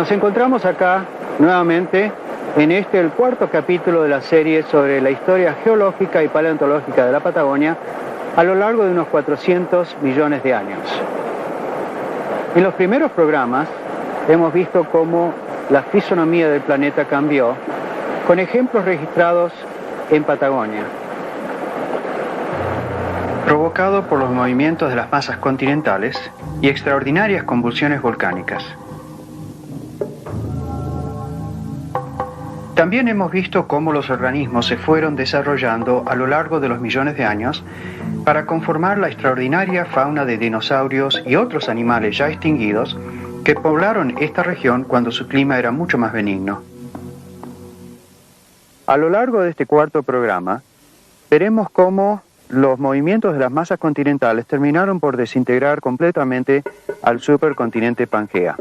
Nos encontramos acá nuevamente en el cuarto capítulo de la serie sobre la historia geológica y paleontológica de la Patagonia a lo largo de unos 400 millones de años. En los primeros programas hemos visto cómo la fisonomía del planeta cambió con ejemplos registrados en Patagonia, provocado por los movimientos de las masas continentales y extraordinarias convulsiones volcánicas. También hemos visto cómo los organismos se fueron desarrollando a lo largo de los millones de años para conformar la extraordinaria fauna de dinosaurios y otros animales ya extinguidos que poblaron esta región cuando su clima era mucho más benigno. A lo largo de este cuarto programa, veremos cómo los movimientos de las masas continentales terminaron por desintegrar completamente al supercontinente Pangea.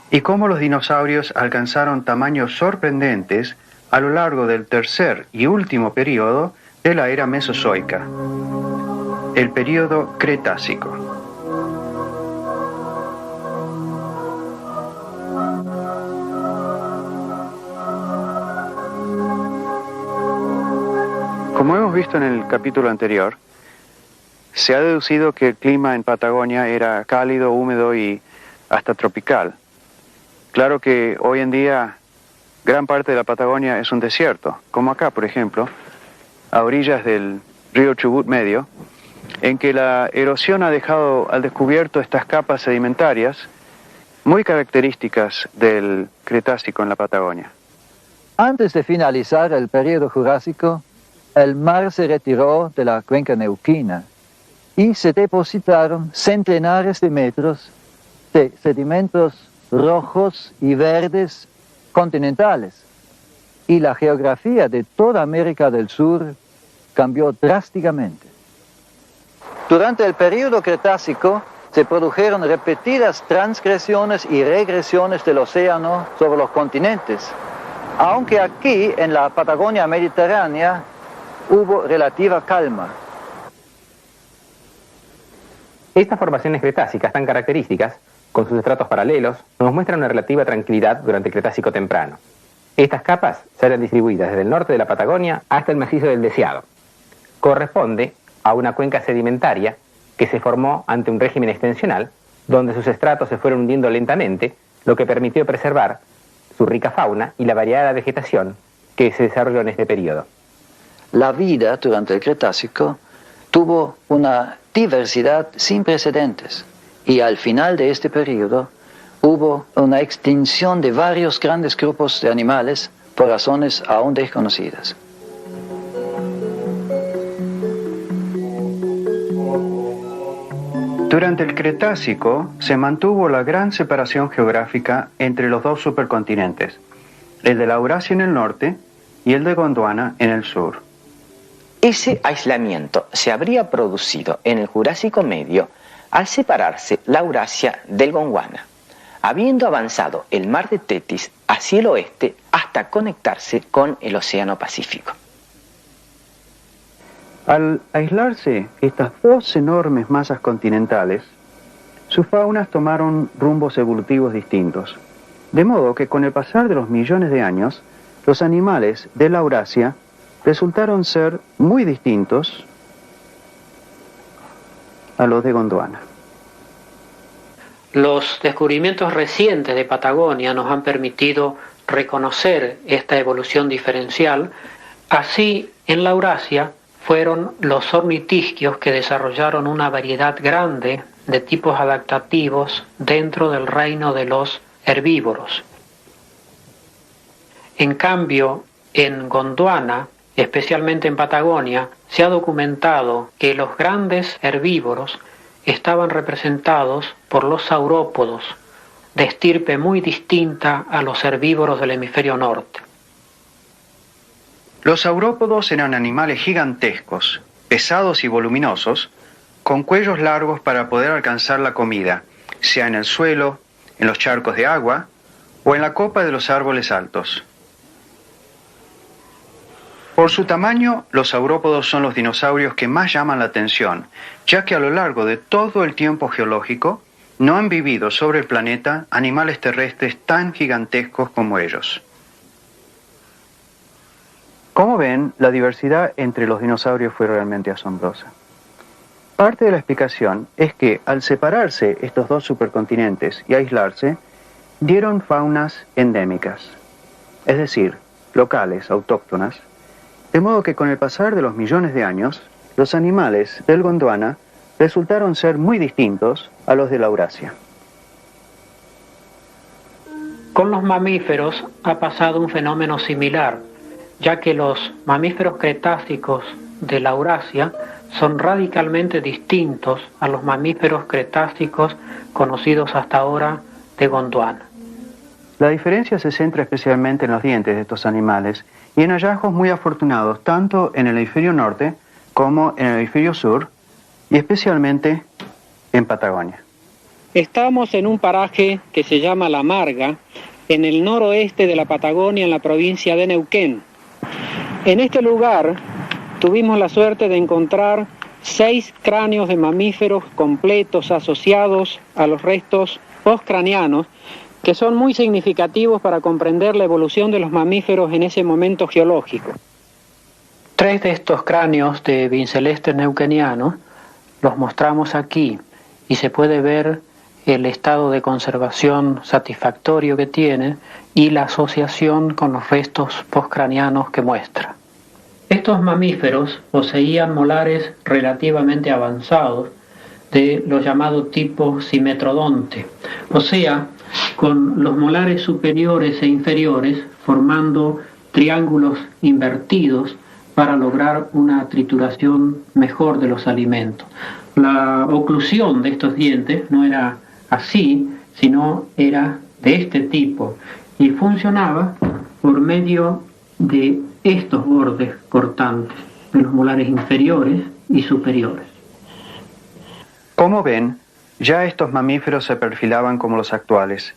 Y cómo los dinosaurios alcanzaron tamaños sorprendentes a lo largo del tercer y último periodo de la era mesozoica, el período Cretácico. Como hemos visto en el capítulo anterior, se ha deducido que el clima en Patagonia era cálido, húmedo y hasta tropical. Claro que hoy en día gran parte de la Patagonia es un desierto, como acá, por ejemplo, a orillas del río Chubut Medio, en que la erosión ha dejado al descubierto estas capas sedimentarias muy características del Cretácico en la Patagonia. Antes de finalizar el período Jurásico, el mar se retiró de la cuenca neuquina y se depositaron centenares de metros de sedimentos rojos y verdes continentales, y la geografía de toda América del Sur cambió drásticamente. Durante el período Cretácico se produjeron repetidas transgresiones y regresiones del océano sobre los continentes, aunque aquí en la Patagonia mediterránea hubo relativa calma. Estas formaciones cretácicas tan características, con sus estratos paralelos, nos muestran una relativa tranquilidad durante el Cretácico temprano. Estas capas se hallan distribuidas desde el norte de la Patagonia hasta el macizo del Deseado. Corresponde a una cuenca sedimentaria que se formó ante un régimen extensional, donde sus estratos se fueron hundiendo lentamente, lo que permitió preservar su rica fauna y la variada vegetación que se desarrolló en este periodo. La vida durante el Cretácico tuvo una diversidad sin precedentes, y al final de este periodo hubo una extinción de varios grandes grupos de animales por razones aún desconocidas. Durante el Cretácico se mantuvo la gran separación geográfica entre los dos supercontinentes, el de la Eurasia en el norte y el de Gondwana en el sur. Ese aislamiento se habría producido en el Jurásico Medio al separarse la Eurasia del Gondwana, habiendo avanzado el mar de Tetis hacia el oeste hasta conectarse con el Océano Pacífico. Al aislarse estas dos enormes masas continentales, sus faunas tomaron rumbos evolutivos distintos, de modo que con el pasar de los millones de años, los animales de la Eurasia resultaron ser muy distintos a los de Gondwana. Los descubrimientos recientes de Patagonia nos han permitido reconocer esta evolución diferencial. Así, en la Eurasia fueron los ornitisquios que desarrollaron una variedad grande de tipos adaptativos dentro del reino de los herbívoros. En cambio, en Gondwana, especialmente en Patagonia, se ha documentado que los grandes herbívoros estaban representados por los saurópodos, de estirpe muy distinta a los herbívoros del hemisferio norte. Los saurópodos eran animales gigantescos, pesados y voluminosos, con cuellos largos para poder alcanzar la comida, sea en el suelo, en los charcos de agua o en la copa de los árboles altos. Por su tamaño, los saurópodos son los dinosaurios que más llaman la atención, ya que a lo largo de todo el tiempo geológico no han vivido sobre el planeta animales terrestres tan gigantescos como ellos. Como ven, la diversidad entre los dinosaurios fue realmente asombrosa. Parte de la explicación es que al separarse estos dos supercontinentes y aislarse, dieron faunas endémicas, es decir, locales, autóctonas, de modo que con el pasar de los millones de años, los animales del Gondwana resultaron ser muy distintos a los de la Eurasia. Con los mamíferos ha pasado un fenómeno similar, ya que los mamíferos cretácicos de la Eurasia son radicalmente distintos a los mamíferos cretácicos conocidos hasta ahora de Gondwana. La diferencia se centra especialmente en los dientes de estos animales y en hallazgos muy afortunados tanto en el hemisferio norte como en el hemisferio sur y especialmente en Patagonia. Estamos en un paraje que se llama La Marga, en el noroeste de la Patagonia, en la provincia de Neuquén. En este lugar tuvimos la suerte de encontrar 6 cráneos de mamíferos completos asociados a los restos postcranianos, que son muy significativos para comprender la evolución de los mamíferos en ese momento geológico. 3 de estos cráneos de Vinceleste neuqueniano los mostramos aquí y se puede ver el estado de conservación satisfactorio que tiene y la asociación con los restos postcranianos que muestra. Estos mamíferos poseían molares relativamente avanzados de lo llamado tipo simetrodonte, o sea, con los molares superiores e inferiores formando triángulos invertidos para lograr una trituración mejor de los alimentos. La oclusión de estos dientes no era así, sino era de este tipo y funcionaba por medio de estos bordes cortantes de los molares inferiores y superiores. Como ven, ya estos mamíferos se perfilaban como los actuales,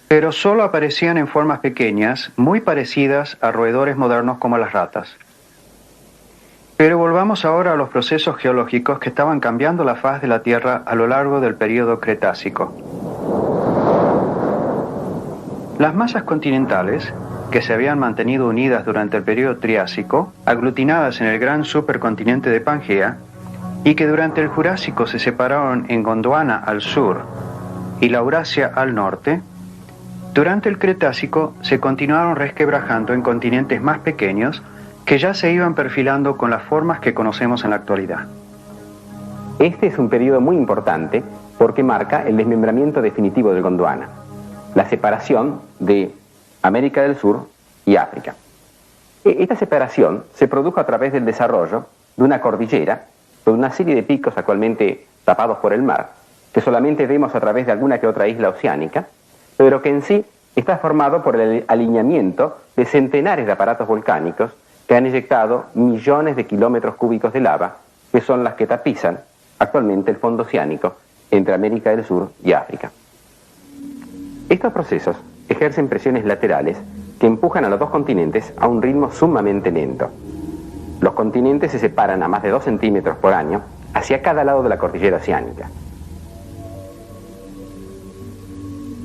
pero solo aparecían en formas pequeñas, muy parecidas a roedores modernos como las ratas. Pero volvamos ahora a los procesos geológicos que estaban cambiando la faz de la Tierra a lo largo del período Cretácico. Las masas continentales, que se habían mantenido unidas durante el período Triásico, aglutinadas en el gran supercontinente de Pangea, y que durante el Jurásico se separaron en Gondwana al sur y la Eurasia al norte, durante el Cretácico se continuaron resquebrajando en continentes más pequeños que ya se iban perfilando con las formas que conocemos en la actualidad. Este es un periodo muy importante porque marca el desmembramiento definitivo del Gondwana, la separación de América del Sur y África. Esta separación se produjo a través del desarrollo de una cordillera con una serie de picos actualmente tapados por el mar, que solamente vemos a través de alguna que otra isla oceánica, pero que en sí está formado por el alineamiento de centenares de aparatos volcánicos que han inyectado millones de kilómetros cúbicos de lava, que son las que tapizan actualmente el fondo oceánico entre América del Sur y África. Estos procesos ejercen presiones laterales que empujan a los dos continentes a un ritmo sumamente lento. Los continentes se separan a más de 2 centímetros por año hacia cada lado de la cordillera oceánica.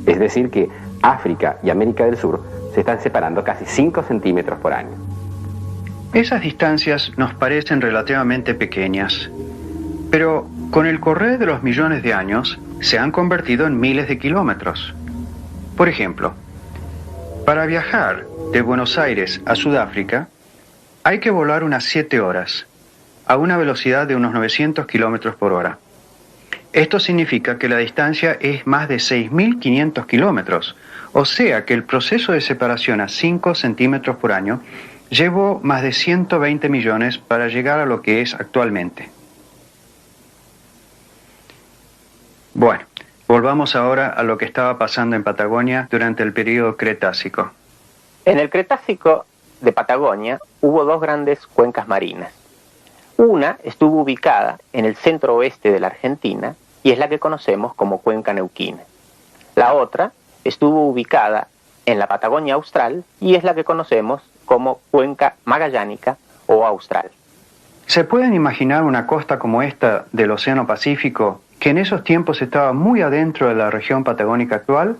Es decir que África y América del Sur se están separando casi 5 centímetros por año. Esas distancias nos parecen relativamente pequeñas, pero con el correr de los millones de años se han convertido en miles de kilómetros. Por ejemplo, para viajar de Buenos Aires a Sudáfrica hay que volar unas 7 horas a una velocidad de unos 900 kilómetros por hora. Esto significa que la distancia es más de 6.500 kilómetros, o sea que el proceso de separación a 5 centímetros por año llevó más de 120 millones para llegar a lo que es actualmente. Bueno, volvamos ahora a lo que estaba pasando en Patagonia durante el período Cretácico. En el Cretácico de Patagonia hubo 2 grandes cuencas marinas. Una estuvo ubicada en el centro oeste de la Argentina y es la que conocemos como Cuenca Neuquina. La otra estuvo ubicada en la Patagonia Austral y es la que conocemos como Cuenca Magallánica o Austral. ¿Se pueden imaginar una costa como esta del Océano Pacífico que en esos tiempos estaba muy adentro de la región patagónica actual?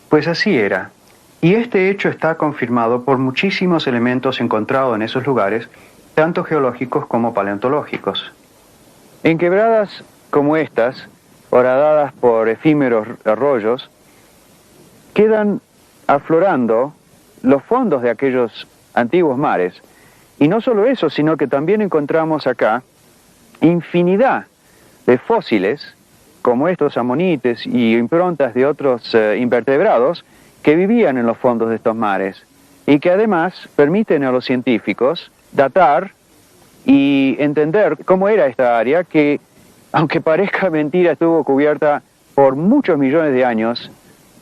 Pues así era. Y este hecho está confirmado por muchísimos elementos encontrados en esos lugares, tanto geológicos como paleontológicos. En quebradas como estas, horadadas por efímeros arroyos, quedan aflorando los fondos de aquellos antiguos mares. Y no solo eso, sino que también encontramos acá infinidad de fósiles, como estos amonites y improntas de otros invertebrados que vivían en los fondos de estos mares y que además permiten a los científicos datar y entender cómo era esta área que, aunque parezca mentira, estuvo cubierta por muchos millones de años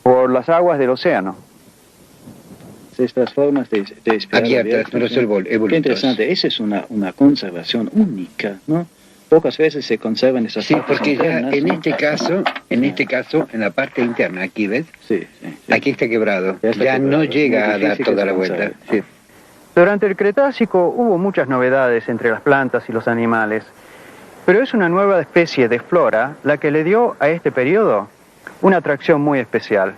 por las aguas del océano. Estas formas de espiral abiertas, pero evolutivas. Qué interesante, esa es una conservación única, ¿no? Pocas veces se conservan esas Sí, partes porque internas, ya en ¿no? este caso, en la parte interna, aquí ves, Sí. aquí está quebrado, Ya está ya quebrado. no Es llega muy a dar difícil toda que la se vuelta. conserve. Sí. Durante el Cretácico hubo muchas novedades entre las plantas y los animales, pero es una nueva especie de flora la que le dio a este periodo una atracción muy especial.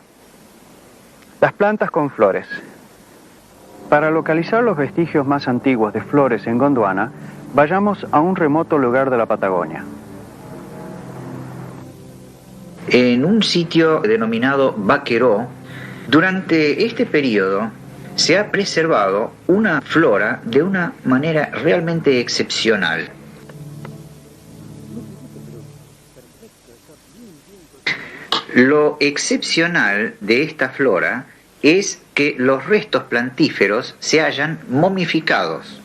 Las plantas con flores. Para localizar los vestigios más antiguos de flores en Gondwana, vayamos a un remoto lugar de la Patagonia. En un sitio denominado Baqueró, durante este periodo se ha preservado una flora de una manera realmente excepcional. Lo excepcional de esta flora es que los restos plantíferos se hallan momificados.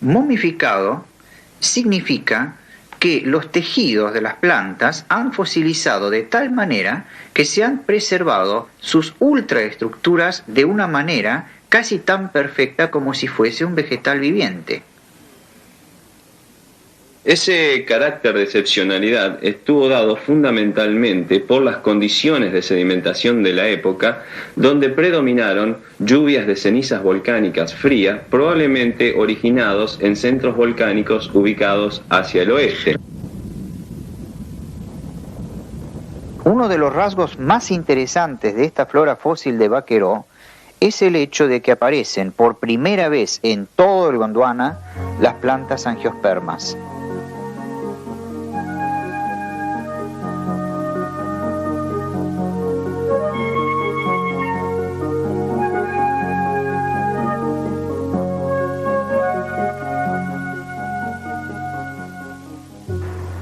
Momificado significa que los tejidos de las plantas han fosilizado de tal manera que se han preservado sus ultraestructuras de una manera casi tan perfecta como si fuese un vegetal viviente. Ese carácter de excepcionalidad estuvo dado fundamentalmente por las condiciones de sedimentación de la época, donde predominaron lluvias de cenizas volcánicas frías, probablemente originados en centros volcánicos ubicados hacia el oeste. Uno de los rasgos más interesantes de esta flora fósil de Baqueró es el hecho de que aparecen por primera vez en todo el Gondwana las plantas angiospermas.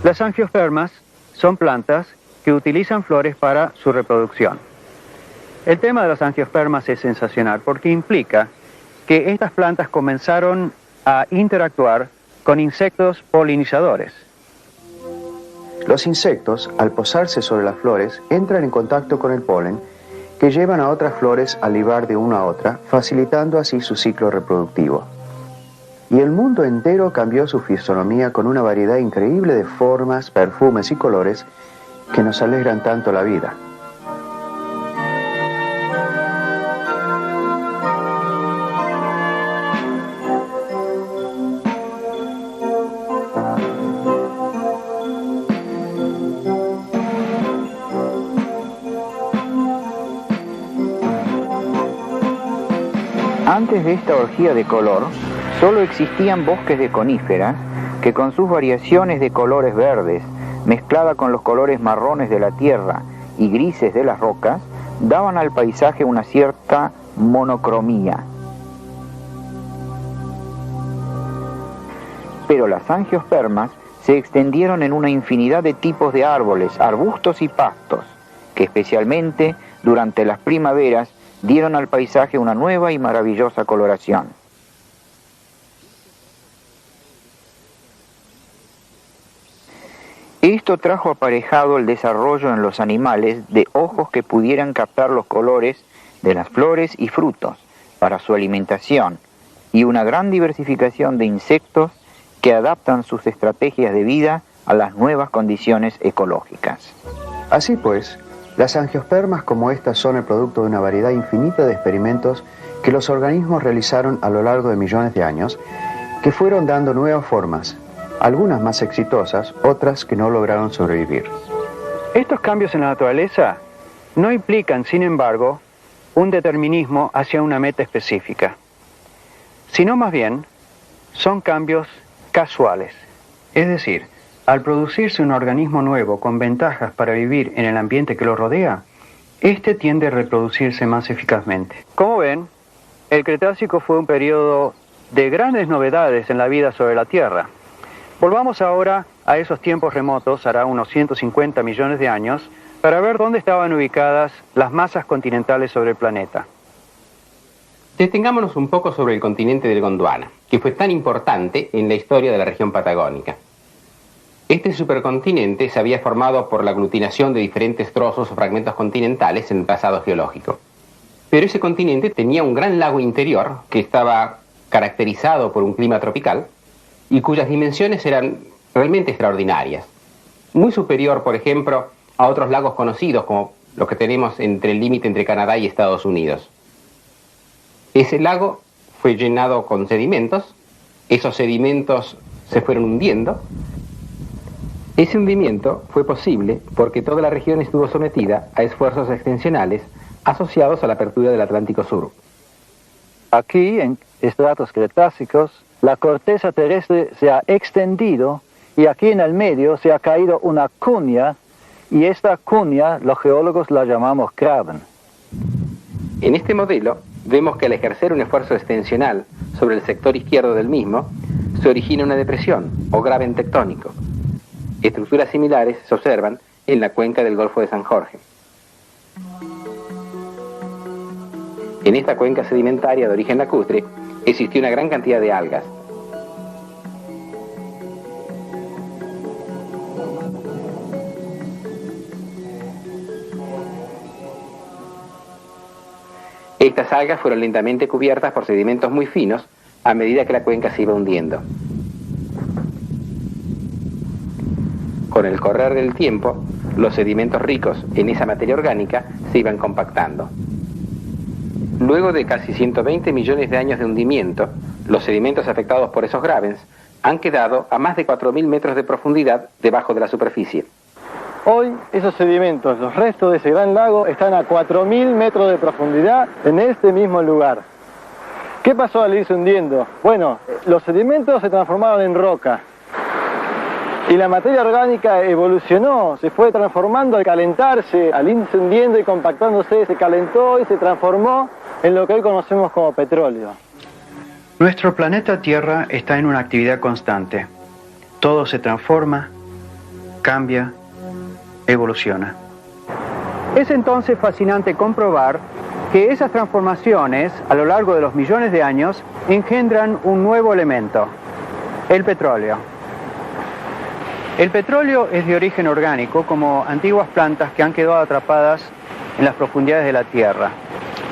Las angiospermas son plantas que utilizan flores para su reproducción. El tema de las angiospermas es sensacional porque implica que estas plantas comenzaron a interactuar con insectos polinizadores. Los insectos, al posarse sobre las flores, entran en contacto con el polen que llevan a otras flores a libar de una a otra, facilitando así su ciclo reproductivo. Y el mundo entero cambió su fisonomía con una variedad increíble de formas, perfumes y colores que nos alegran tanto la vida. Antes de esta orgía de color, solo existían bosques de coníferas que con sus variaciones de colores verdes, mezclada con los colores marrones de la tierra y grises de las rocas, daban al paisaje una cierta monocromía. Pero las angiospermas se extendieron en una infinidad de tipos de árboles, arbustos y pastos, que especialmente durante las primaveras dieron al paisaje una nueva y maravillosa coloración. Esto trajo aparejado el desarrollo en los animales de ojos que pudieran captar los colores de las flores y frutos para su alimentación y una gran diversificación de insectos que adaptan sus estrategias de vida a las nuevas condiciones ecológicas. Así pues, las angiospermas como estas son el producto de una variedad infinita de experimentos que los organismos realizaron a lo largo de millones de años, que fueron dando nuevas formas, algunas más exitosas, otras que no lograron sobrevivir. Estos cambios en la naturaleza no implican, sin embargo, un determinismo hacia una meta específica, sino más bien son cambios casuales, es decir, al producirse un organismo nuevo con ventajas para vivir en el ambiente que lo rodea, este tiende a reproducirse más eficazmente. Como ven, el Cretácico fue un periodo de grandes novedades en la vida sobre la Tierra. Volvamos ahora a esos tiempos remotos, hará unos 150 millones de años, para ver dónde estaban ubicadas las masas continentales sobre el planeta. Detengámonos un poco sobre el continente del Gondwana, que fue tan importante en la historia de la región patagónica. Este supercontinente se había formado por la aglutinación de diferentes trozos o fragmentos continentales en el pasado geológico. Pero ese continente tenía un gran lago interior que estaba caracterizado por un clima tropical y cuyas dimensiones eran realmente extraordinarias. Muy superior, por ejemplo, a otros lagos conocidos como los que tenemos entre el límite entre Canadá y Estados Unidos. Ese lago fue llenado con sedimentos, esos sedimentos se fueron hundiendo. Ese hundimiento fue posible porque toda la región estuvo sometida a esfuerzos extensionales asociados a la apertura del Atlántico Sur. Aquí, en estratos cretácicos, la corteza terrestre se ha extendido y aquí en el medio se ha caído una cuña y esta cuña los geólogos la llamamos graben. En este modelo vemos que al ejercer un esfuerzo extensional sobre el sector izquierdo del mismo, se origina una depresión o graben tectónico. Estructuras similares se observan en la cuenca del Golfo de San Jorge. En esta cuenca sedimentaria de origen lacustre existió una gran cantidad de algas. Estas algas fueron lentamente cubiertas por sedimentos muy finos a medida que la cuenca se iba hundiendo. Con el correr del tiempo, los sedimentos ricos en esa materia orgánica se iban compactando. Luego de casi 120 millones de años de hundimiento, los sedimentos afectados por esos gravens han quedado a más de 4.000 metros de profundidad debajo de la superficie. Hoy esos sedimentos, los restos de ese gran lago, están a 4.000 metros de profundidad en este mismo lugar. ¿Qué pasó al irse hundiendo? Bueno, los sedimentos se transformaron en roca. Y la materia orgánica evolucionó, se fue transformando al calentarse, al irse hundiendo y compactándose, se calentó y se transformó en lo que hoy conocemos como petróleo. Nuestro planeta Tierra está en una actividad constante. Todo se transforma, cambia, evoluciona. Es entonces fascinante comprobar que esas transformaciones, a lo largo de los millones de años, engendran un nuevo elemento, el petróleo. El petróleo es de origen orgánico, como antiguas plantas que han quedado atrapadas en las profundidades de la Tierra.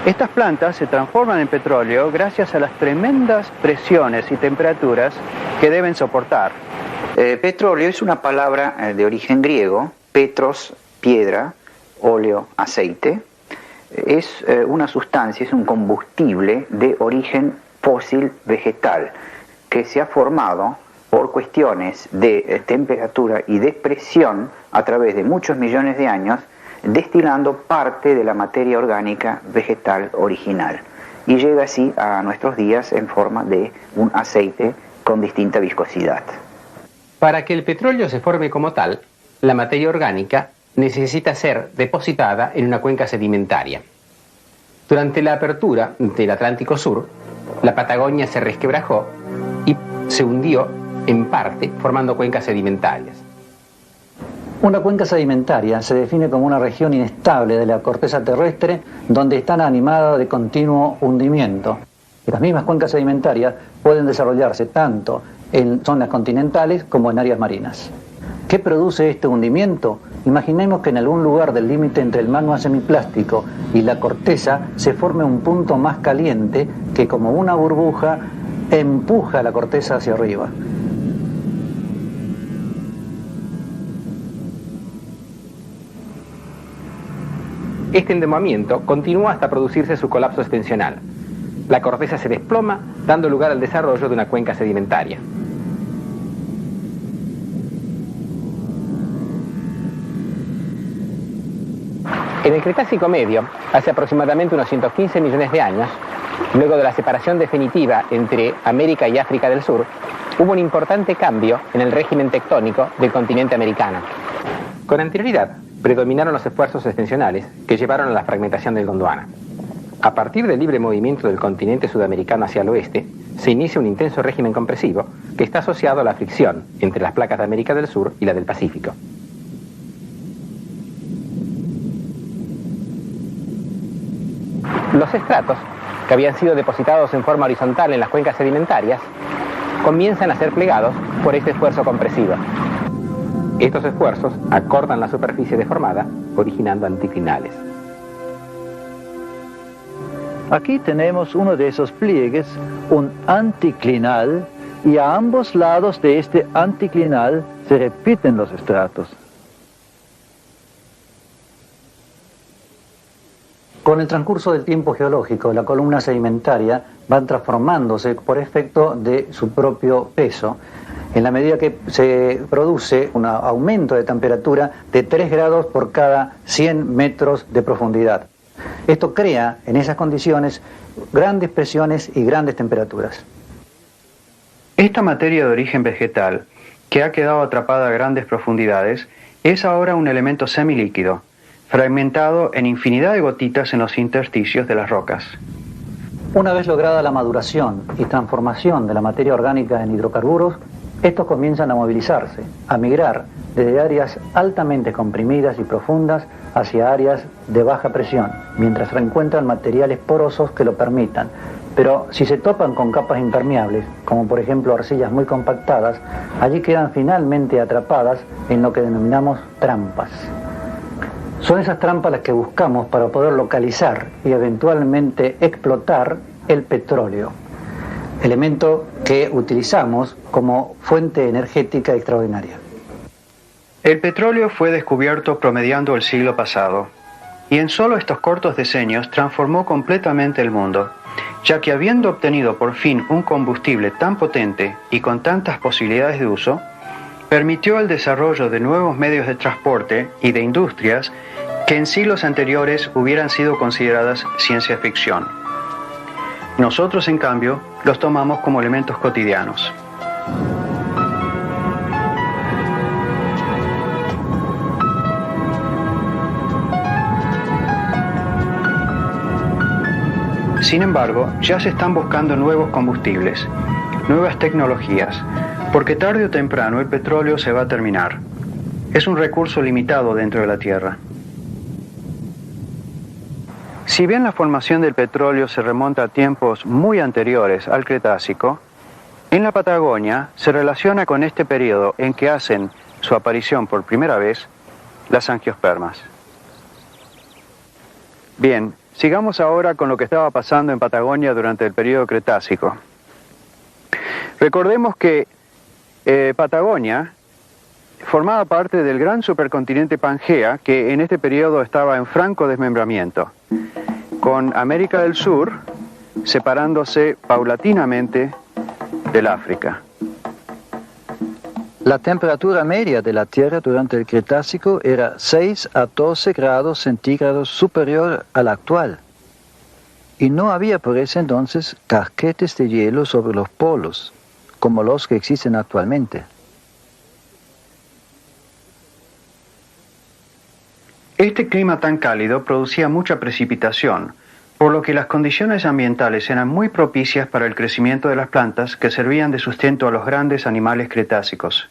Estas plantas se transforman en petróleo gracias a las tremendas presiones y temperaturas que deben soportar. Petróleo es una palabra de origen griego. Petros piedra, óleo, aceite, es una sustancia, es un combustible de origen fósil vegetal que se ha formado por cuestiones de temperatura y de presión a través de muchos millones de años, destilando parte de la materia orgánica vegetal original. Y llega así a nuestros días en forma de un aceite con distinta viscosidad. Para que el petróleo se forme como tal, la materia orgánica necesita ser depositada en una cuenca sedimentaria. Durante la apertura del Atlántico Sur, la Patagonia se resquebrajó y se hundió en parte formando cuencas sedimentarias. Una cuenca sedimentaria se define como una región inestable de la corteza terrestre donde están animadas de continuo hundimiento. Y las mismas cuencas sedimentarias pueden desarrollarse tanto en zonas continentales como en áreas marinas. ¿Qué produce este hundimiento? Imaginemos que en algún lugar del límite entre el magma semiplástico y la corteza se forme un punto más caliente que, como una burbuja, empuja la corteza hacia arriba. Este endemamiento continúa hasta producirse su colapso extensional. La corteza se desploma, dando lugar al desarrollo de una cuenca sedimentaria. En el Cretácico Medio, hace aproximadamente unos 115 millones de años, luego de la separación definitiva entre América y África del Sur, hubo un importante cambio en el régimen tectónico del continente americano. Con anterioridad, predominaron los esfuerzos extensionales que llevaron a la fragmentación del Gondwana. A partir del libre movimiento del continente sudamericano hacia el oeste, se inicia un intenso régimen compresivo que está asociado a la fricción entre las placas de América del Sur y la del Pacífico. Los estratos, que habían sido depositados en forma horizontal en las cuencas sedimentarias, comienzan a ser plegados por este esfuerzo compresivo. Estos esfuerzos acortan la superficie deformada, originando anticlinales. Aquí tenemos uno de esos pliegues, un anticlinal, y a ambos lados de este anticlinal se repiten los estratos. Con el transcurso del tiempo geológico, la columna sedimentaria va transformándose por efecto de su propio peso, en la medida que se produce un aumento de temperatura de 3 grados por cada 100 metros de profundidad. Esto crea, en esas condiciones, grandes presiones y grandes temperaturas. Esta materia de origen vegetal, que ha quedado atrapada a grandes profundidades, es ahora un elemento semilíquido, fragmentado en infinidad de gotitas en los intersticios de las rocas. Una vez lograda la maduración y transformación de la materia orgánica en hidrocarburos, estos comienzan a movilizarse, a migrar desde áreas altamente comprimidas y profundas hacia áreas de baja presión, mientras reencuentran materiales porosos que lo permitan. Pero si se topan con capas impermeables, como por ejemplo arcillas muy compactadas, allí quedan finalmente atrapadas en lo que denominamos trampas. Son esas trampas las que buscamos para poder localizar y eventualmente explotar el petróleo, elemento que utilizamos como fuente energética extraordinaria. El petróleo fue descubierto promediando el siglo pasado, y en solo estos cortos decenios transformó completamente el mundo, ya que habiendo obtenido por fin un combustible tan potente y con tantas posibilidades de uso, permitió el desarrollo de nuevos medios de transporte y de industrias que en siglos anteriores hubieran sido consideradas ciencia ficción. Nosotros, en cambio, los tomamos como elementos cotidianos. Sin embargo, ya se están buscando nuevos combustibles, nuevas tecnologías, porque tarde o temprano el petróleo se va a terminar. Es un recurso limitado dentro de la Tierra. Si bien la formación del petróleo se remonta a tiempos muy anteriores al Cretácico, en la Patagonia se relaciona con este periodo en que hacen su aparición por primera vez las angiospermas. Bien, sigamos ahora con lo que estaba pasando en Patagonia durante el periodo Cretácico. Recordemos que Patagonia formaba parte del gran supercontinente Pangea, que en este periodo estaba en franco desmembramiento, con América del Sur separándose paulatinamente del África. La temperatura media de la Tierra durante el Cretácico era 6 a 12 grados centígrados superior a la actual. Y no había por ese entonces casquetes de hielo sobre los polos, como los que existen actualmente. Este clima tan cálido producía mucha precipitación, por lo que las condiciones ambientales eran muy propicias para el crecimiento de las plantas que servían de sustento a los grandes animales cretácicos.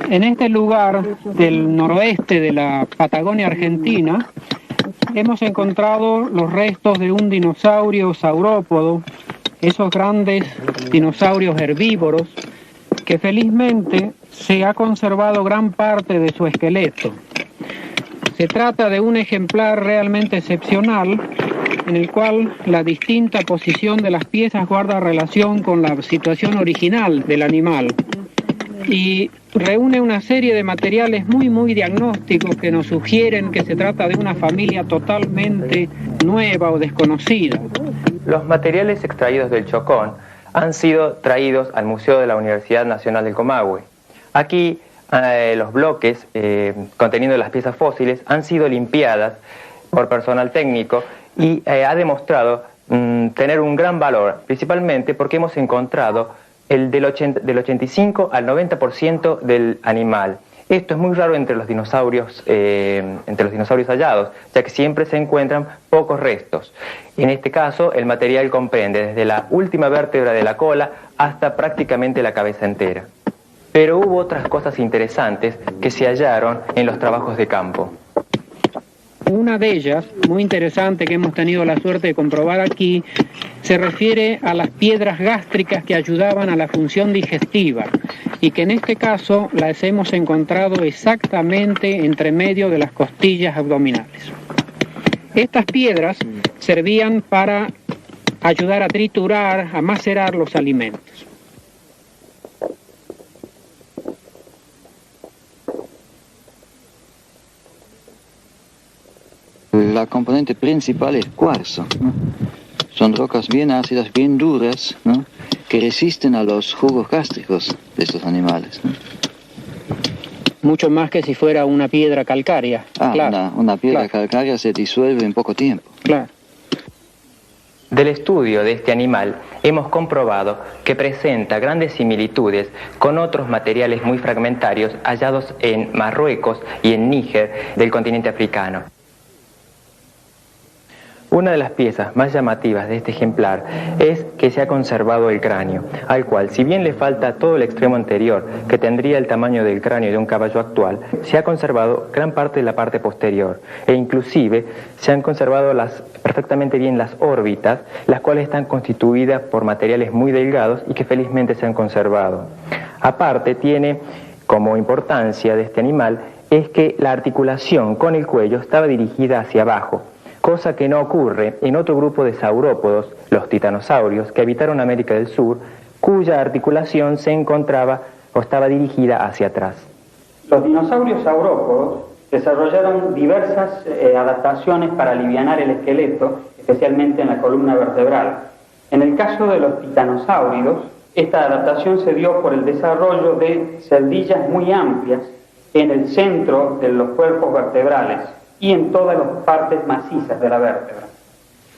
En este lugar del noroeste de la Patagonia Argentina hemos encontrado los restos de un dinosaurio saurópodo, esos grandes dinosaurios herbívoros, que felizmente se ha conservado gran parte de su esqueleto. Se trata de un ejemplar realmente excepcional, en el cual la distinta posición de las piezas guarda relación con la situación original del animal y reúne una serie de materiales muy diagnósticos que nos sugieren que se trata de una familia totalmente nueva o desconocida. Los materiales extraídos del Chocón han sido traídos al Museo de la Universidad Nacional del Comahue. Aquí los bloques conteniendo las piezas fósiles han sido limpiadas por personal técnico y ha demostrado tener un gran valor, principalmente porque hemos encontrado del 85 al 90% del animal. Esto es muy raro entre los dinosaurios hallados, ya que siempre se encuentran pocos restos. En este caso, el material comprende desde la última vértebra de la cola hasta prácticamente la cabeza entera. Pero hubo otras cosas interesantes que se hallaron en los trabajos de campo. Una de ellas, muy interesante, que hemos tenido la suerte de comprobar aquí, se refiere a las piedras gástricas que ayudaban a la función digestiva y que en este caso las hemos encontrado exactamente entre medio de las costillas abdominales. Estas piedras servían para ayudar a triturar, a macerar los alimentos. La componente principal es cuarzo, ¿no? Son rocas bien ácidas, bien duras, ¿no?, que resisten a los jugos gástricos de estos animales, ¿no? Mucho más que si fuera una piedra calcárea. Claro. Una piedra calcárea se disuelve en poco tiempo. Claro. Del estudio de este animal hemos comprobado que presenta grandes similitudes con otros materiales muy fragmentarios hallados en Marruecos y en Níger del continente africano. Una de las piezas más llamativas de este ejemplar es que se ha conservado el cráneo, al cual, si bien le falta todo el extremo anterior, que tendría el tamaño del cráneo de un caballo actual, se ha conservado gran parte de la parte posterior, e inclusive se han conservado perfectamente bien las órbitas, las cuales están constituidas por materiales muy delgados y que felizmente se han conservado. Aparte, tiene como importancia de este animal es que la articulación con el cuello estaba dirigida hacia abajo, cosa que no ocurre en otro grupo de saurópodos, los titanosaurios, que habitaron América del Sur, cuya articulación se encontraba o estaba dirigida hacia atrás. Los dinosaurios saurópodos desarrollaron diversas adaptaciones para alivianar el esqueleto, especialmente en la columna vertebral. En el caso de los titanosáuridos, esta adaptación se dio por el desarrollo de celdillas muy amplias en el centro de los cuerpos vertebrales y en todas las partes macizas de la vértebra.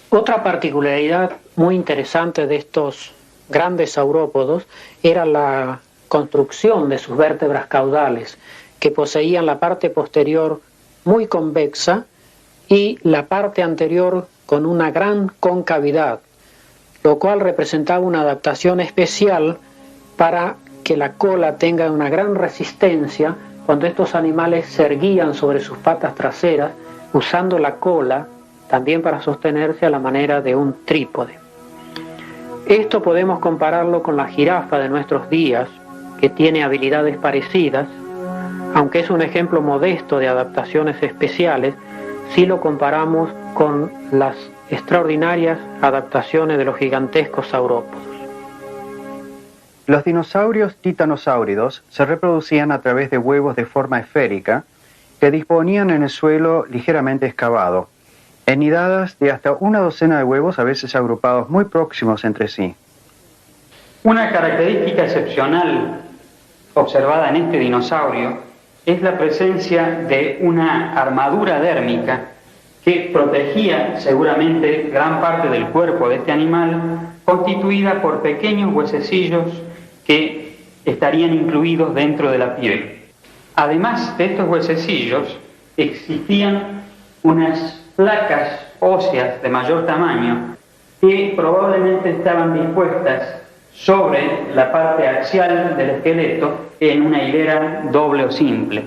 Otra particularidad muy interesante de estos grandes saurópodos era la construcción de sus vértebras caudales, que poseían la parte posterior muy convexa y la parte anterior con una gran concavidad, lo cual representaba una adaptación especial para que la cola tenga una gran resistencia cuando estos animales se erguían sobre sus patas traseras, usando la cola también para sostenerse a la manera de un trípode. Esto podemos compararlo con la jirafa de nuestros días, que tiene habilidades parecidas, aunque es un ejemplo modesto de adaptaciones especiales, si lo comparamos con las extraordinarias adaptaciones de los gigantescos saurópodos. Los dinosaurios titanosáuridos se reproducían a través de huevos de forma esférica que disponían en el suelo ligeramente excavado, en nidadas de hasta una docena de huevos, a veces agrupados muy próximos entre sí. Una característica excepcional observada en este dinosaurio es la presencia de una armadura dérmica que protegía seguramente gran parte del cuerpo de este animal, constituida por pequeños huesecillos que estarían incluidos dentro de la piel. Además de estos huesecillos, existían unas placas óseas de mayor tamaño que probablemente estaban dispuestas sobre la parte axial del esqueleto en una hilera doble o simple.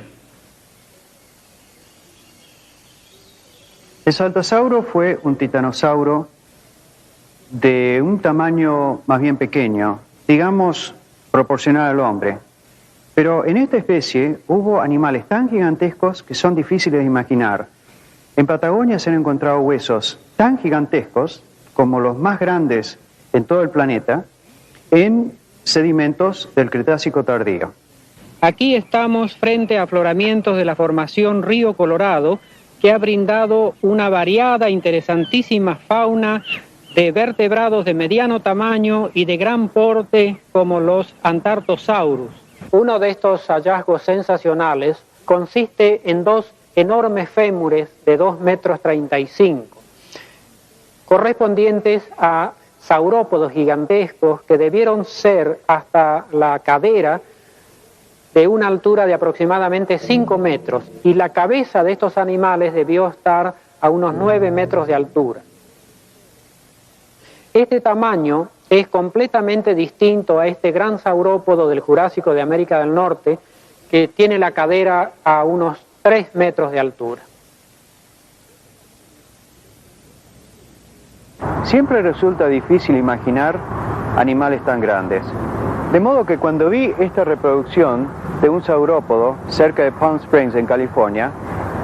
El saltasauro fue un titanosauro de un tamaño más bien pequeño, digamos proporcional al hombre. Pero en esta especie hubo animales tan gigantescos que son difíciles de imaginar. En Patagonia se han encontrado huesos tan gigantescos como los más grandes en todo el planeta en sedimentos del Cretácico tardío. Aquí estamos frente a afloramientos de la formación Río Colorado, que ha brindado una variada, interesantísima fauna de vertebrados de mediano tamaño y de gran porte como los Antartosaurus. Uno de estos hallazgos sensacionales consiste en dos enormes fémures de 2,35 metros, correspondientes a saurópodos gigantescos que debieron ser hasta la cadera de una altura de aproximadamente 5 metros, y la cabeza de estos animales debió estar a unos 9 metros de altura. Este tamaño es completamente distinto a este gran saurópodo del Jurásico de América del Norte, que tiene la cadera a unos 3 metros de altura. Siempre resulta difícil imaginar animales tan grandes. De modo que cuando vi esta reproducción de un saurópodo cerca de Palm Springs, en California,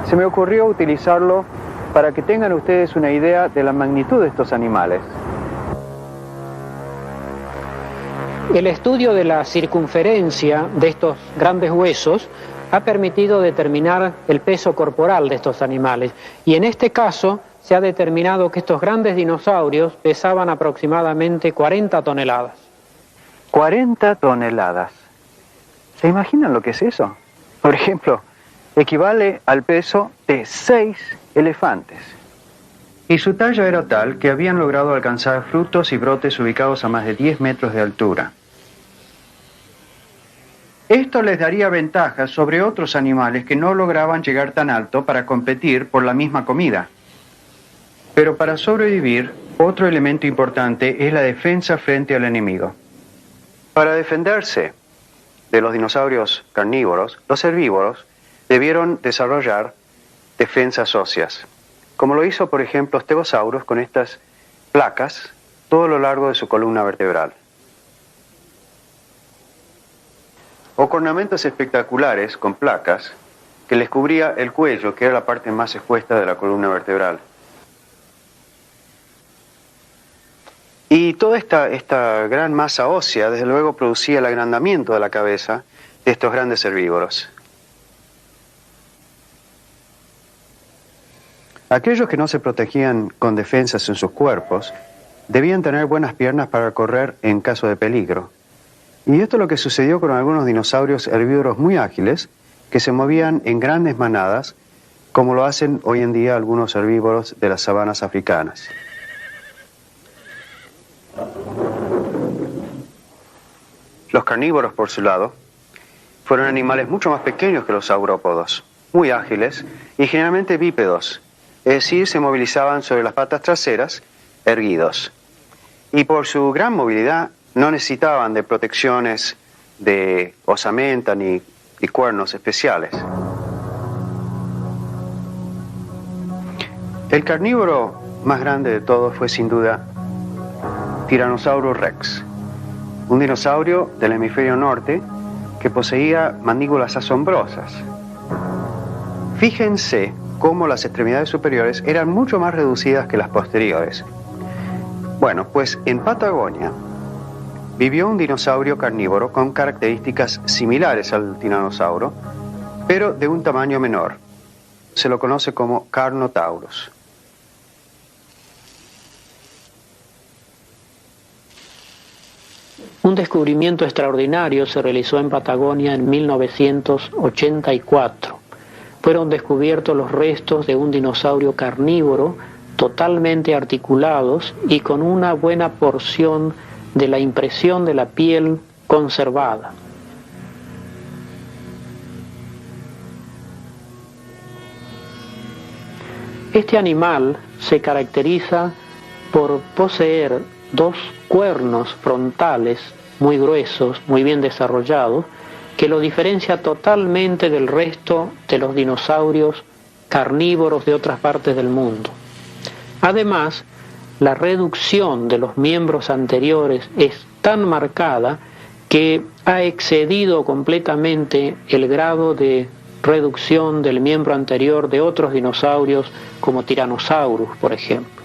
se me ocurrió utilizarlo para que tengan ustedes una idea de la magnitud de estos animales. El estudio de la circunferencia de estos grandes huesos ha permitido determinar el peso corporal de estos animales, y en este caso se ha determinado que estos grandes dinosaurios pesaban aproximadamente 40 toneladas. 40 toneladas. ¿Se imaginan lo que es eso? Por ejemplo, equivale al peso de 6 elefantes. Y su talla era tal que habían logrado alcanzar frutos y brotes ubicados a más de 10 metros de altura. Esto les daría ventajas sobre otros animales que no lograban llegar tan alto para competir por la misma comida. Pero para sobrevivir, otro elemento importante es la defensa frente al enemigo. Para defenderse de los dinosaurios carnívoros, los herbívoros debieron desarrollar defensas óseas, como lo hizo, por ejemplo, Stegosaurus con estas placas todo lo largo de su columna vertebral. O ornamentos espectaculares con placas que les cubría el cuello, que era la parte más expuesta de la columna vertebral. Y toda esta gran masa ósea, desde luego, producía el agrandamiento de la cabeza de estos grandes herbívoros. Aquellos que no se protegían con defensas en sus cuerpos debían tener buenas piernas para correr en caso de peligro. Y esto es lo que sucedió con algunos dinosaurios herbívoros muy ágiles que se movían en grandes manadas, como lo hacen hoy en día algunos herbívoros de las sabanas africanas. Los carnívoros, por su lado, fueron animales mucho más pequeños que los saurópodos, muy ágiles y generalmente bípedos, es decir, se movilizaban sobre las patas traseras, erguidos. Y por su gran movilidad no necesitaban de protecciones de osamenta ni cuernos especiales. El carnívoro más grande de todos fue sin duda Tyrannosaurus Rex, un dinosaurio del hemisferio norte que poseía mandíbulas asombrosas. Fíjense cómo las extremidades superiores eran mucho más reducidas que las posteriores. Bueno, pues en Patagonia vivió un dinosaurio carnívoro con características similares al tiranosaurio, pero de un tamaño menor. Se lo conoce como Carnotaurus. Un descubrimiento extraordinario se realizó en Patagonia en 1984. Fueron descubiertos los restos de un dinosaurio carnívoro totalmente articulados y con una buena porción de la impresión de la piel conservada. Este animal se caracteriza por poseer dos cuernos frontales muy gruesos, muy bien desarrollados, que lo diferencia totalmente del resto de los dinosaurios carnívoros de otras partes del mundo. Además, la reducción de los miembros anteriores es tan marcada que ha excedido completamente el grado de reducción del miembro anterior de otros dinosaurios como Tyrannosaurus, por ejemplo.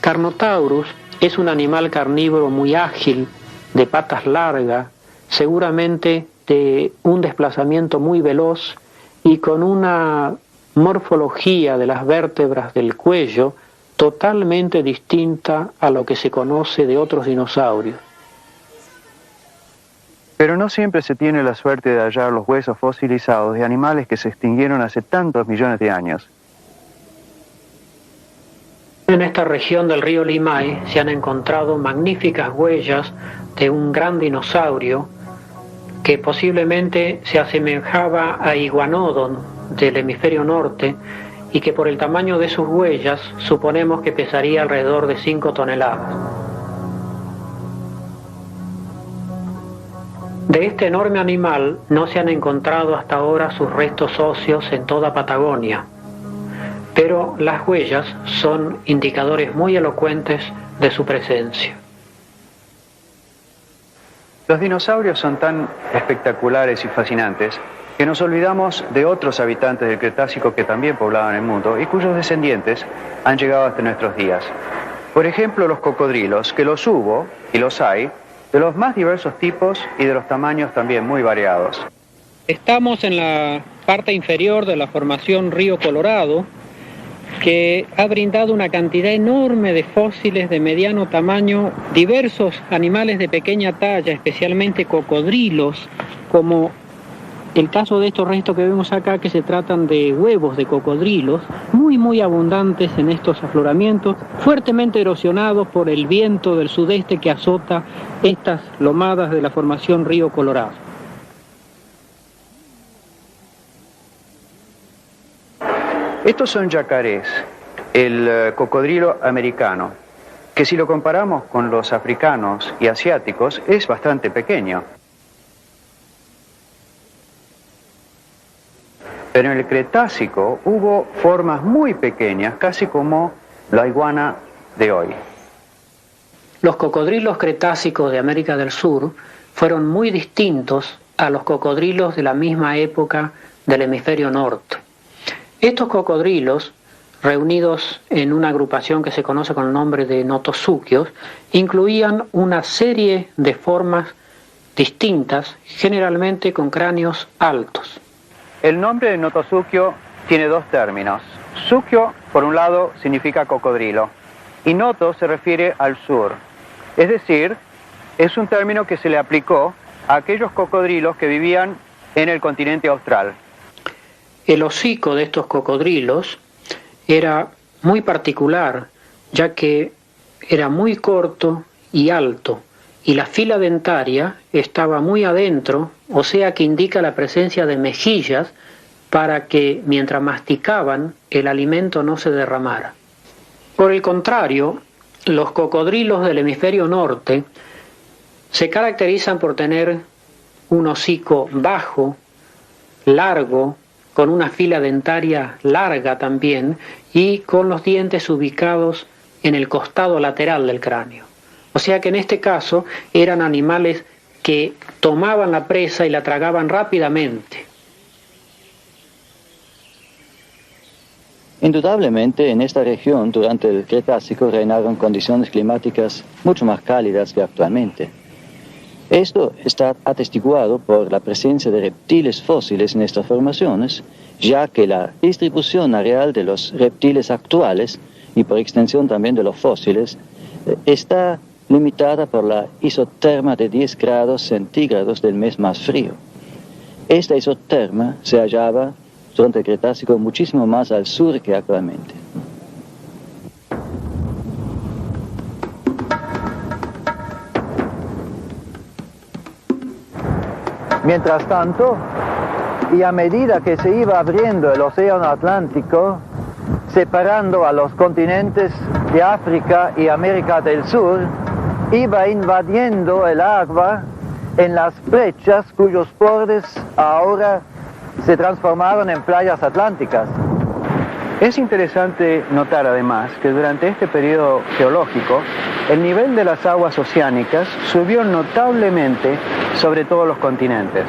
Carnotaurus es un animal carnívoro muy ágil, de patas largas, seguramente de un desplazamiento muy veloz y con una morfología de las vértebras del cuello totalmente distinta a lo que se conoce de otros dinosaurios. Pero no siempre se tiene la suerte de hallar los huesos fosilizados de animales que se extinguieron hace tantos millones de años. En esta región del río Limay se han encontrado magníficas huellas de un gran dinosaurio que posiblemente se asemejaba a Iguanodon del hemisferio norte y que por el tamaño de sus huellas suponemos que pesaría alrededor de 5 toneladas. De este enorme animal no se han encontrado hasta ahora sus restos óseos en toda Patagonia, pero las huellas son indicadores muy elocuentes de su presencia. Los dinosaurios son tan espectaculares y fascinantes que nos olvidamos de otros habitantes del Cretácico que también poblaban el mundo y cuyos descendientes han llegado hasta nuestros días. Por ejemplo, los cocodrilos, que los hubo, y los hay, de los más diversos tipos y de los tamaños también muy variados. Estamos en la parte inferior de la formación Río Colorado, que ha brindado una cantidad enorme de fósiles de mediano tamaño, diversos animales de pequeña talla, especialmente cocodrilos, como el caso de estos restos que vemos acá, que se tratan de huevos de cocodrilos, muy abundantes en estos afloramientos, fuertemente erosionados por el viento del sudeste que azota estas lomadas de la formación Río Colorado. Estos son yacarés, el cocodrilo americano, que si lo comparamos con los africanos y asiáticos es bastante pequeño. Pero en el Cretácico hubo formas muy pequeñas, casi como la iguana de hoy. Los cocodrilos cretácicos de América del Sur fueron muy distintos a los cocodrilos de la misma época del hemisferio norte. Estos cocodrilos, reunidos en una agrupación que se conoce con el nombre de notosuquios, incluían una serie de formas distintas, generalmente con cráneos altos. El nombre de notosuquio tiene dos términos. Suquio, por un lado, significa cocodrilo, y noto se refiere al sur. Es decir, es un término que se le aplicó a aquellos cocodrilos que vivían en el continente austral. El hocico de estos cocodrilos era muy particular, ya que era muy corto y alto, y la fila dentaria estaba muy adentro, o sea que indica la presencia de mejillas para que mientras masticaban el alimento no se derramara. Por el contrario, los cocodrilos del hemisferio norte se caracterizan por tener un hocico bajo, largo, con una fila dentaria larga también y con los dientes ubicados en el costado lateral del cráneo. O sea que en este caso eran animales que tomaban la presa y la tragaban rápidamente. Indudablemente en esta región durante el Cretácico reinaron condiciones climáticas mucho más cálidas que actualmente. Esto está atestiguado por la presencia de reptiles fósiles en estas formaciones, ya que la distribución areal de los reptiles actuales, y por extensión también de los fósiles, está limitada por la isoterma de 10 grados centígrados del mes más frío. Esta isoterma se hallaba durante el Cretácico muchísimo más al sur que actualmente. Mientras tanto, y a medida que se iba abriendo el océano Atlántico, separando a los continentes de África y América del Sur, iba invadiendo el agua en las brechas cuyos bordes ahora se transformaron en playas atlánticas. Es interesante notar además que durante este periodo geológico el nivel de las aguas oceánicas subió notablemente sobre todos los continentes.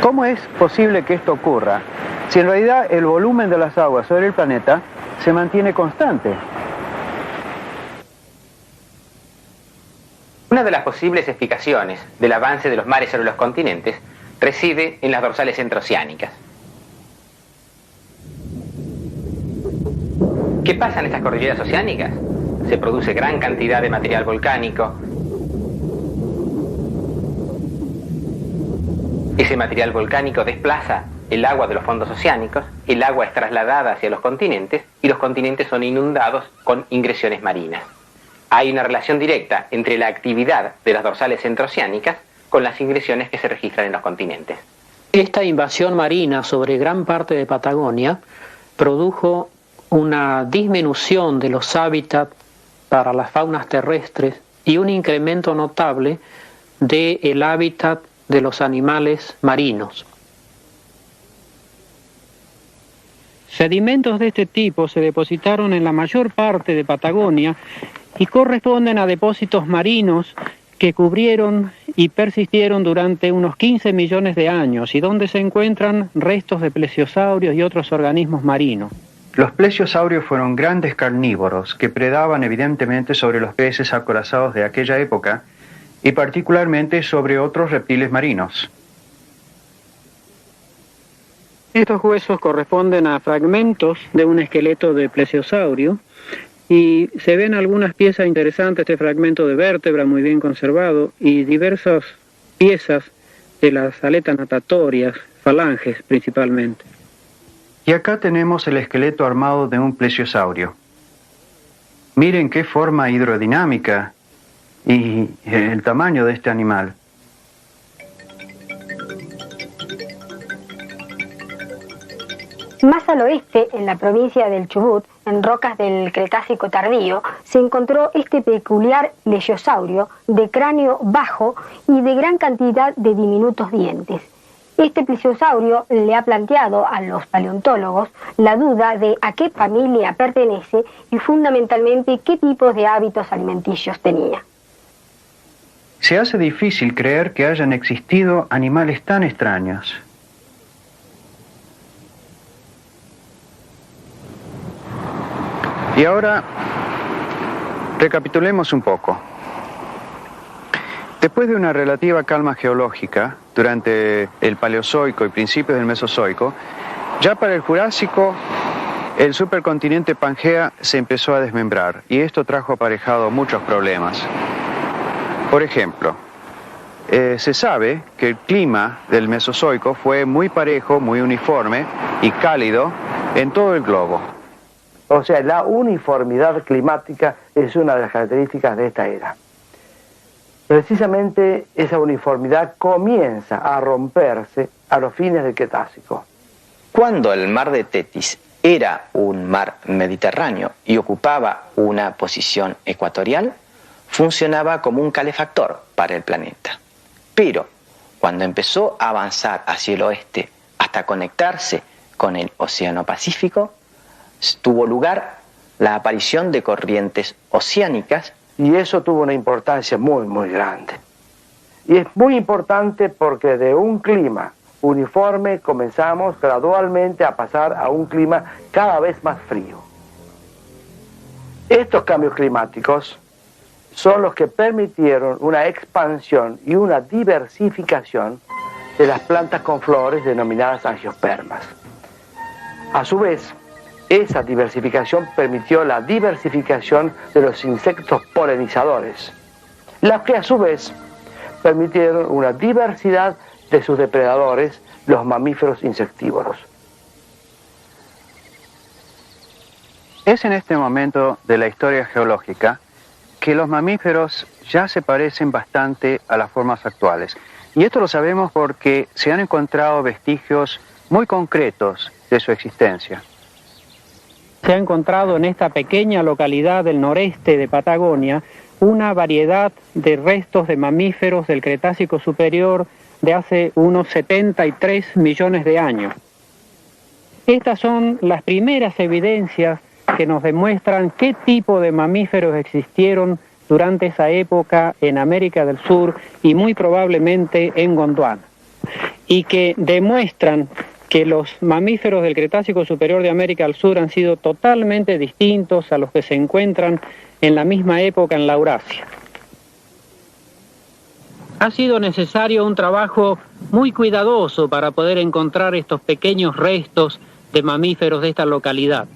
¿Cómo es posible que esto ocurra si en realidad el volumen de las aguas sobre el planeta se mantiene constante? Una de las posibles explicaciones del avance de los mares sobre los continentes reside en las dorsales centrooceánicas. ¿Qué pasa en estas cordilleras oceánicas? Se produce gran cantidad de material volcánico. Ese material volcánico desplaza el agua de los fondos oceánicos, el agua es trasladada hacia los continentes y los continentes son inundados con ingresiones marinas. Hay una relación directa entre la actividad de las dorsales centrooceánicas con las ingresiones que se registran en los continentes. Esta invasión marina sobre gran parte de Patagonia produjo una disminución de los hábitats para las faunas terrestres y un incremento notable del hábitat de los animales marinos. Sedimentos de este tipo se depositaron en la mayor parte de Patagonia y corresponden a depósitos marinos que cubrieron y persistieron durante unos 15 millones de años y donde se encuentran restos de plesiosaurios y otros organismos marinos. Los plesiosaurios fueron grandes carnívoros que predaban evidentemente sobre los peces acorazados de aquella época y particularmente sobre otros reptiles marinos. Estos huesos corresponden a fragmentos de un esqueleto de plesiosaurio y se ven algunas piezas interesantes, este fragmento de vértebra muy bien conservado y diversas piezas de las aletas natatorias, falanges principalmente. Y acá tenemos el esqueleto armado de un plesiosaurio. Miren qué forma hidrodinámica y el tamaño de este animal. Más al oeste, en la provincia del Chubut, en rocas del Cretácico tardío, se encontró este peculiar plesiosaurio de cráneo bajo y de gran cantidad de diminutos dientes. Este plesiosaurio le ha planteado a los paleontólogos la duda de a qué familia pertenece y fundamentalmente qué tipos de hábitos alimenticios tenía. Se hace difícil creer que hayan existido animales tan extraños. Y ahora, recapitulemos un poco. Después de una relativa calma geológica durante el Paleozoico y principios del Mesozoico, ya para el Jurásico el supercontinente Pangea se empezó a desmembrar y esto trajo aparejado muchos problemas. Por ejemplo, se sabe que el clima del Mesozoico fue muy parejo, muy uniforme y cálido en todo el globo. O sea, la uniformidad climática es una de las características de esta era. Precisamente esa uniformidad comienza a romperse a los fines del Cretácico. Cuando el mar de Tetis era un mar mediterráneo y ocupaba una posición ecuatorial, funcionaba como un calefactor para el planeta. Pero cuando empezó a avanzar hacia el oeste hasta conectarse con el Océano Pacífico, tuvo lugar la aparición de corrientes oceánicas. Y eso tuvo una importancia muy, muy grande. Y es muy importante porque de un clima uniforme comenzamos gradualmente a pasar a un clima cada vez más frío. Estos cambios climáticos son los que permitieron una expansión y una diversificación de las plantas con flores denominadas angiospermas. A su vez, esa diversificación permitió la diversificación de los insectos polinizadores, las que a su vez permitieron una diversidad de sus depredadores, los mamíferos insectívoros. Es en este momento de la historia geológica que los mamíferos ya se parecen bastante a las formas actuales. Y esto lo sabemos porque se han encontrado vestigios muy concretos de su existencia. Se ha encontrado en esta pequeña localidad del noreste de Patagonia una variedad de restos de mamíferos del Cretácico superior de hace unos 73 millones de años. Estas son las primeras evidencias que nos demuestran qué tipo de mamíferos existieron durante esa época en América del Sur y muy probablemente en Gondwana, y que demuestran que los mamíferos del Cretácico superior de América del Sur han sido totalmente distintos a los que se encuentran en la misma época en la Eurasia. Ha sido necesario un trabajo muy cuidadoso para poder encontrar estos pequeños restos de mamíferos de esta localidad.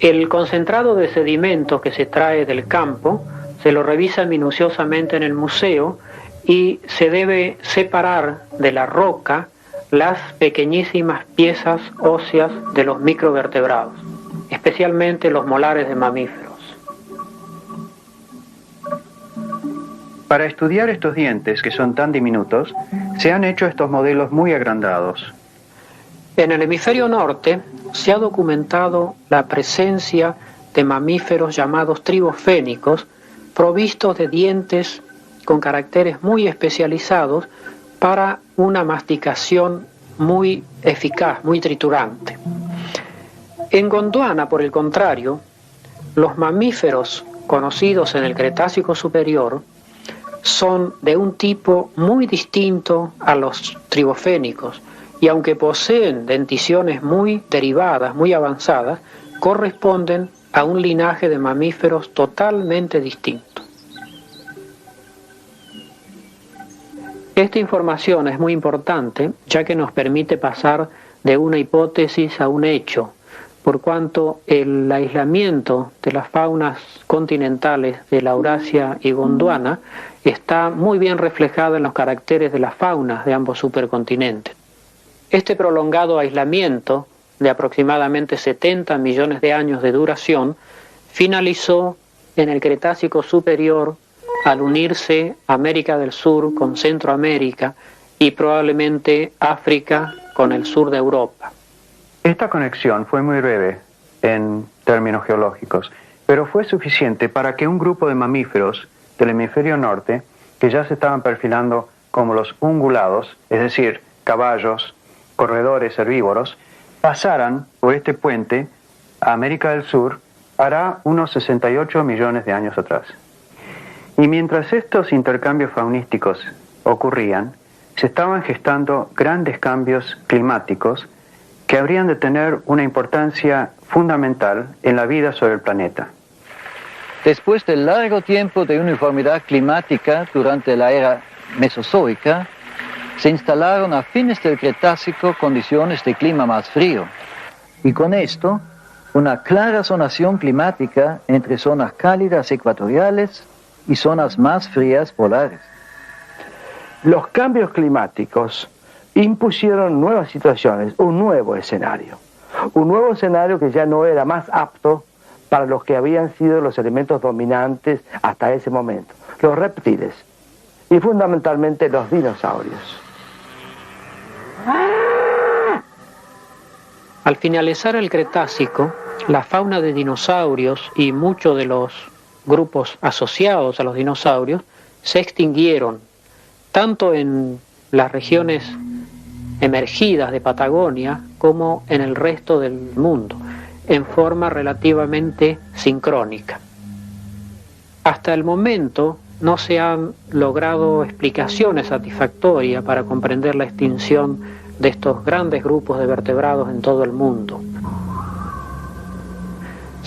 El concentrado de sedimentos que se trae del campo se lo revisa minuciosamente en el museo y se debe separar de la roca las pequeñísimas piezas óseas de los microvertebrados, especialmente los molares de mamíferos. Para estudiar estos dientes, que son tan diminutos, se han hecho estos modelos muy agrandados. En el hemisferio norte se ha documentado la presencia de mamíferos llamados tribofénicos, provistos de dientes con caracteres muy especializados para una masticación muy eficaz, muy triturante. En Gondwana, por el contrario, los mamíferos conocidos en el Cretácico superior son de un tipo muy distinto a los tribofénicos, y aunque poseen denticiones muy derivadas, muy avanzadas, corresponden a un linaje de mamíferos totalmente distinto. Esta información es muy importante, ya que nos permite pasar de una hipótesis a un hecho, por cuanto el aislamiento de las faunas continentales de la Eurasia y Gondwana está muy bien reflejado en los caracteres de las faunas de ambos supercontinentes. Este prolongado aislamiento, de aproximadamente 70 millones de años de duración, finalizó en el Cretácico superior al unirse América del Sur con Centroamérica y probablemente África con el sur de Europa. Esta conexión fue muy breve en términos geológicos, pero fue suficiente para que un grupo de mamíferos del hemisferio norte, que ya se estaban perfilando como los ungulados, es decir, caballos, corredores herbívoros, pasaran por este puente a América del Sur hará unos 68 millones de años atrás. Y mientras estos intercambios faunísticos ocurrían, se estaban gestando grandes cambios climáticos que habrían de tener una importancia fundamental en la vida sobre el planeta. Después de largo tiempo de uniformidad climática durante la era mesozoica, se instalaron a fines del Cretácico condiciones de clima más frío, y con esto una clara zonación climática entre zonas cálidas ecuatoriales y zonas más frías polares. Los cambios climáticos impusieron nuevas situaciones, un nuevo escenario que ya no era más apto para los que habían sido los elementos dominantes hasta ese momento, los reptiles y fundamentalmente los dinosaurios. Al finalizar el Cretácico, la fauna de dinosaurios y muchos de los grupos asociados a los dinosaurios se extinguieron, tanto en las regiones emergidas de Patagonia como en el resto del mundo, en forma relativamente sincrónica. Hasta el momento no se han logrado explicaciones satisfactorias para comprender la extinción de estos grandes grupos de vertebrados en todo el mundo.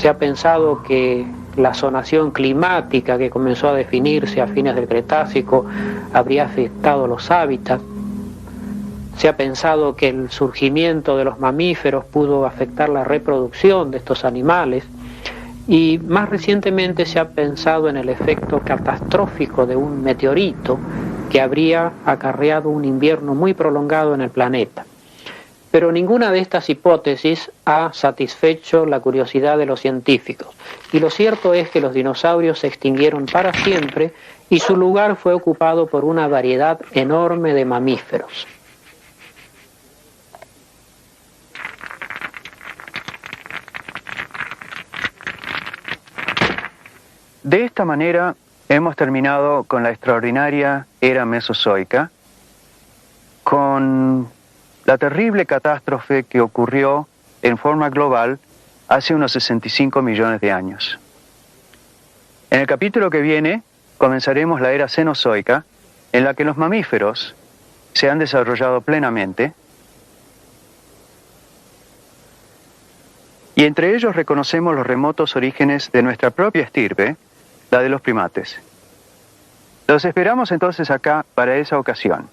Se ha pensado que la zonación climática que comenzó a definirse a fines del Cretácico habría afectado los hábitats. Se ha pensado que el surgimiento de los mamíferos pudo afectar la reproducción de estos animales. Y más recientemente se ha pensado en el efecto catastrófico de un meteorito que habría acarreado un invierno muy prolongado en el planeta. Pero ninguna de estas hipótesis ha satisfecho la curiosidad de los científicos. Y lo cierto es que los dinosaurios se extinguieron para siempre y su lugar fue ocupado por una variedad enorme de mamíferos. De esta manera hemos terminado con la extraordinaria era mesozoica, con la terrible catástrofe que ocurrió en forma global hace unos 65 millones de años. En el capítulo que viene comenzaremos la era cenozoica, en la que los mamíferos se han desarrollado plenamente, y entre ellos reconocemos los remotos orígenes de nuestra propia estirpe, la de los primates. Los esperamos entonces acá para esa ocasión.